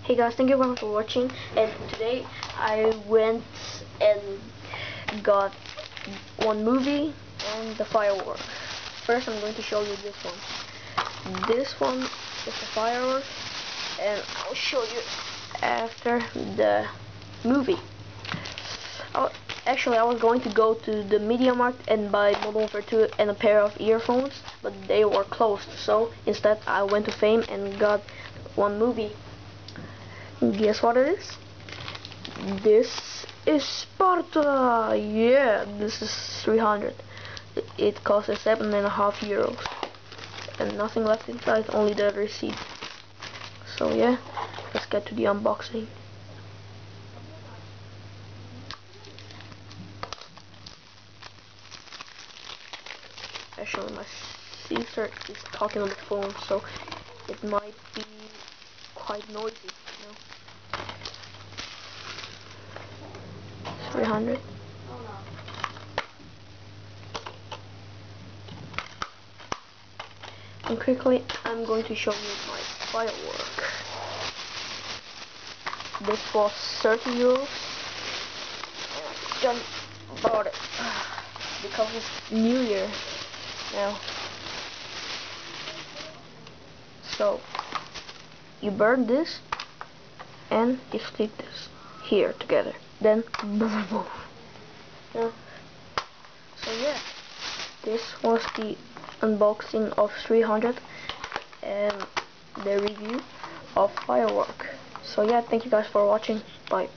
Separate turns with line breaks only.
Hey guys, thank you very much for watching, and today I went and got one movie and the firework. First I'm going to show you this one. This one is the firework, and I'll show you after the movie. Actually, I was going to go to the Media Markt and buy Modern Warfare 2 and a pair of earphones, but they were closed, so instead I went to Fame and got one movie. Guess what it is? This is Sparta! Yeah, this is 300. It costs €7.5, and nothing left inside, only the receipt. So yeah, let's get to the unboxing. Actually, my sister is talking on the phone, so it might be quite noisy, you know. 300. And quickly, I'm going to show you my firework. This was €30. And I just bought it because it's New Year now. So you burn this and you stick this here together. Then boom, boom. Yeah. So yeah, this was the unboxing of 300 and the review of Firework. So yeah, thank you guys for watching. Bye.